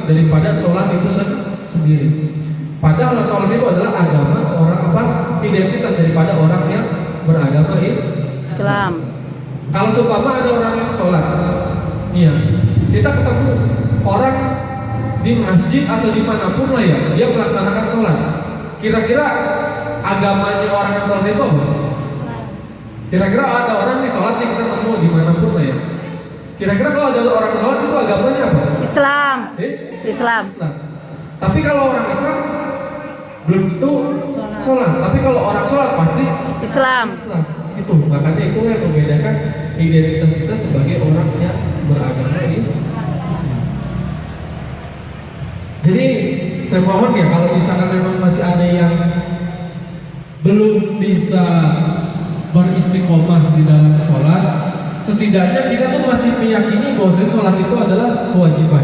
daripada sholat itu sendiri. Padahal sholat itu adalah agama orang identitas daripada orang yang beragama Islam. Kalau seumpama ada orang yang sholat, iya, kita ketemu orang di masjid atau dimanapun lah ya, dia melaksanakan sholat. Kira-kira agamanya orang yang sholat itu apa? Kira-kira ada orang di sholat yang kita ketemu dimanapun lah ya. Kira-kira kalau ada orang sholat itu agamanya apa? Islam. Islam. Tapi kalau orang Islam belum tentu sholat. Tapi kalau orang sholat pasti Islam. Itu makanya itulah yang membedakan identitas kita sebagai orang yang beragama Islam. Jadi saya mohon ya, kalau misalkan memang masih ada yang belum bisa beristiqomah di dalam sholat, setidaknya kita tuh masih meyakini bahwa sholat itu adalah kewajiban.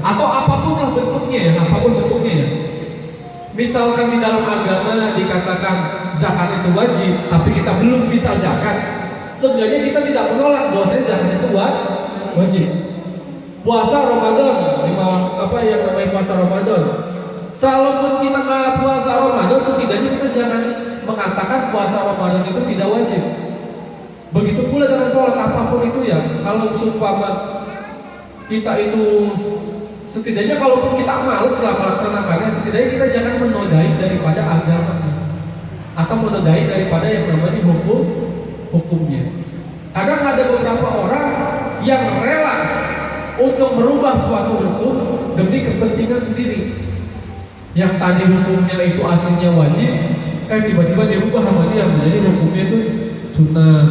Atau apapun lah bentuknya ya, apapun bentuknya ya. Misalkan di dalam agama dikatakan zakat itu wajib, tapi kita belum bisa zakat, seenggaknya kita tidak menolak bahwa zakat itu wajib. Puasa Ramadan, yang namanya puasa Ramadan. Salaupun kita nggak puasa Ramadan, setidaknya kita jangan mengatakan puasa Ramadan itu tidak wajib. Begitu pula dengan sholat apapun itu ya. Kalau seumpama kita itu, setidaknya kalaupun kita males lah melaksanakannya, setidaknya kita jangan menodai daripada agamanya atau menodai daripada yang namanya hukumnya. Kadang ada beberapa orang yang rela untuk merubah suatu hukum demi kepentingan sendiri. Yang tadi hukumnya itu aslinya wajib, tiba-tiba dirubah sama dia menjadi hukumnya itu sunnah.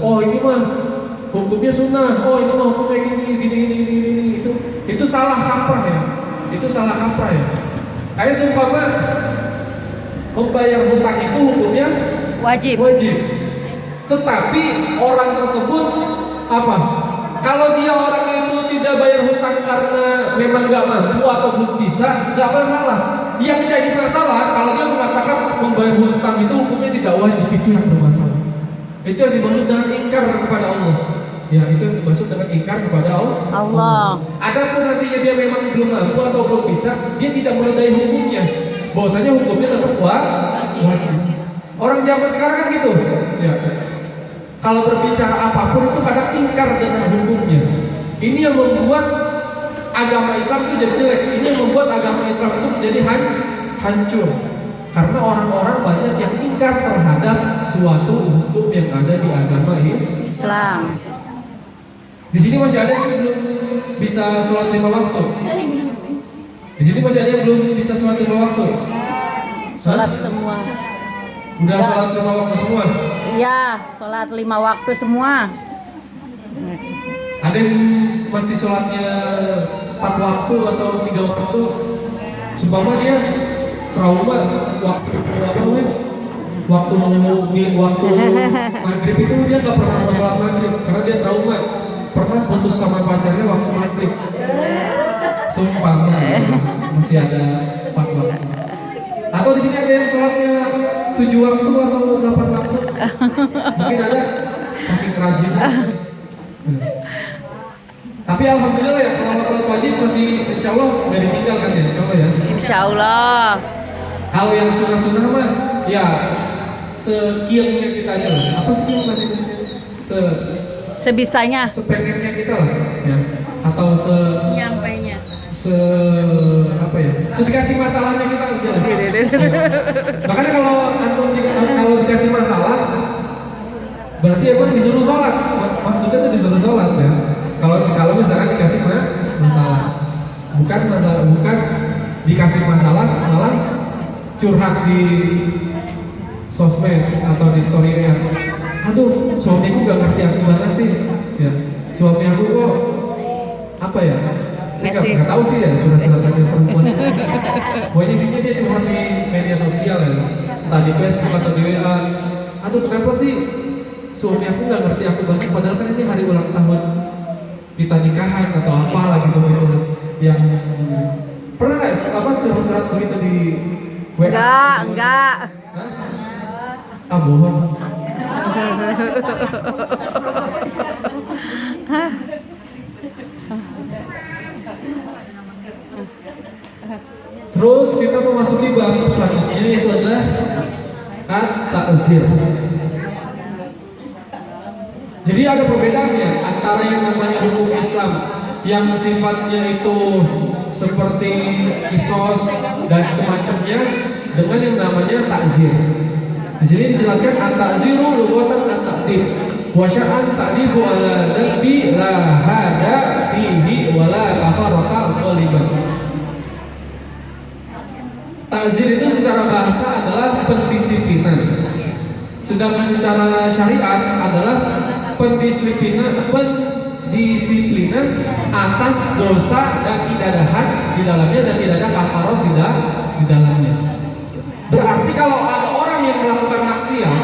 Oh ini mah hukumnya sunnah. Oh ini mah hukumnya gini. Itu salah kaprah ya. Itu salah kaprah ya. Kayak seumpama membayar hutang itu hukumnya wajib. Tetapi orang tersebut apa? Kalau dia orang itu tidak bayar hutang karena memang nggak mampu atau belum bisa, nggak masalah. Yang jadi masalah kalau dia mengatakan membayar hutang itu hukumnya tidak wajib, itu yang bermasalah. Itu yang dimaksud dengan ingkar kepada Allah. Ya, itu yang dimaksud dengan ingkar kepada Allah. Adapun nantinya dia memang belum mampu atau belum bisa, dia tidak menodai hukumnya. Bahwasanya hukumnya tetap wajib. Orang zaman sekarang kan gitu. Ya. Kalau berbicara apapun itu kadang ingkar dengan hukumnya. Ini yang membuat agama Islam itu jadi jelek. Ini yang membuat agama Islam itu menjadi hancur. Karena orang-orang banyak yang ingkar terhadap suatu hukum yang ada di agama Islam. Di sini masih ada yang belum bisa sholat 5 waktu. Di sini masih ada yang belum bisa sholat 5 waktu. Sholat semua. Udah sholat 5 waktu semua? Iya, sholat 5 waktu semua. Ada yang masih sholatnya 4 waktu atau 3 waktu. Seumpama dia trauma waktu maghrib itu dia nggak pernah mau sholat maghrib karena dia trauma. Pernah putus sama pacarnya waktu maghrib. Seumpama masih ada 4 waktu. Atau di sini ada yang sholatnya 7 waktu atau 8 waktu. Mungkin ada saking rajinnya. Tapi alhamdulillah ya, kalau sholat wajib masih insya Allah udah ditinggal kan ya, insya Allah ya. Insya Allah. Kalau yang sunnah-sunnah mah ya sekilnya kita aja lah. Apa skill bahasa Indonesia? Sebisanya. Sepengennya kita lah ya. Atau nyampainya. Dikasih masalahnya kita aja lah. Makanya kalau antum kalau dikasih masalah berarti emang disuruh sholat. Maksudnya itu disuruh sholat ya. Kalau misalkan dikasih masalah, bukan dikasih masalah malah curhat di sosmed atau di story-nya. Aduh, suamiku gak ngerti aku banget sih. Ya, suami aku kok apa ya? Saya nggak tahu sih ya curhat-curhatannya perempuan. Pokoknya intinya dia curhat di media sosial ya, entah di Facebook atau di WA. Aduh, kenapa sih suami aku nggak ngerti aku banget? Padahal kan ini hari ulang tahun kita nikahan atau apalah gitu. Yang pernah nggak curhat-curhat begitu di WA? Enggak. Ah, bohong. Terus kita memasuki bab selanjutnya yaitu adalah at-ta'zir. Jadi ada perbedaannya antara yang namanya hukum Islam yang sifatnya itu seperti kisos dan semacamnya dengan yang namanya ta'zir. Di sini dijelaskan at-ta'ziru lughatan at-ta'dib wa syar'an ta'dibu ala dhanbi la hada fihi wa la kafarata ghaliban. Ta'zir itu secara bahasa adalah pendisiplinan. Sedangkan secara syariat adalah pendisiplinan atas dosa dan tidak ada had di dalamnya dan tidak ada kafarat di dalamnya. Berarti kalau ada orang yang melakukan maksiat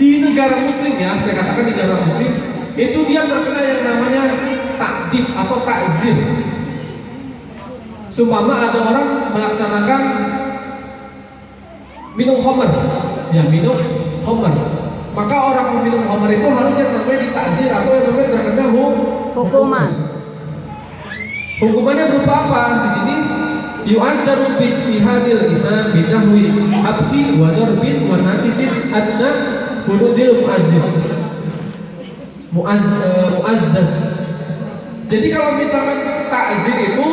di negara muslim, ya saya katakan di negara muslim, itu dia terkena yang namanya takdib atau takzir. Seumpama ada orang melaksanakan minum khamr, ya minum khamr, maka orang meminum khamr itu harus yang namanya ditakzir atau yang namanya terkena hukuman. Hukumannya berupa apa? Di sini yu'azzaru bi ijtihadil imam binahwi habsi wa darbin wa naqisin adna hududil muazzaz. Jadi kalau misalkan takzir itu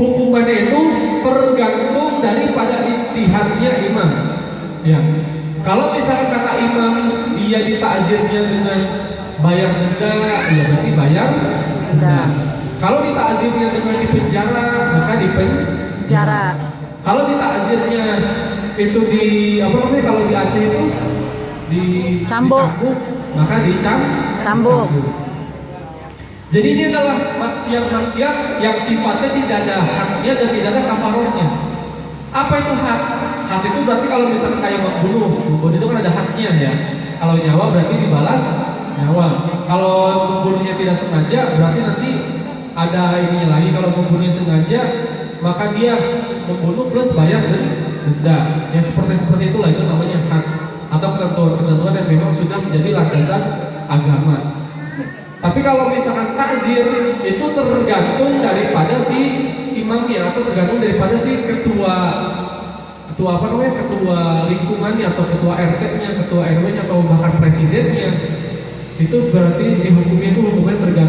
hukumannya itu tergantung daripada ijtihadnya imam. Ya. Kalau misalkan kata imam dia ditakzirnya dengan bayar denda, ya berarti bayar denda. Kalau ditakzirnya dengan dipenjara, maka dipenjara. Kalau ditakzirnya itu di apa namanya, kalau di Aceh itu dicambuk, maka dicambuk. Jadi ini adalah maksiat-maksiat yang sifatnya tidak ada haknya dan tidak ada kafarotnya. Apa itu hak? Hak itu berarti kalau misalnya kayak membunuh itu kan ada haknya ya. Kalau nyawa berarti dibalas nyawa. Kalau membunuhnya tidak sengaja berarti nanti ada ininya lagi. Kalau membunuhnya sengaja maka dia membunuh plus bayar denda. Yang seperti itulah itu namanya hak atau ketentuan-ketentuan yang memang sudah menjadi landasan agama. Tapi kalau misalkan takzir itu tergantung daripada si imamnya atau tergantung daripada si ketua lingkungannya atau ketua RT-nya, ketua RW-nya atau bahkan presidennya. Itu berarti dihukumnya itu hukumnya tergantung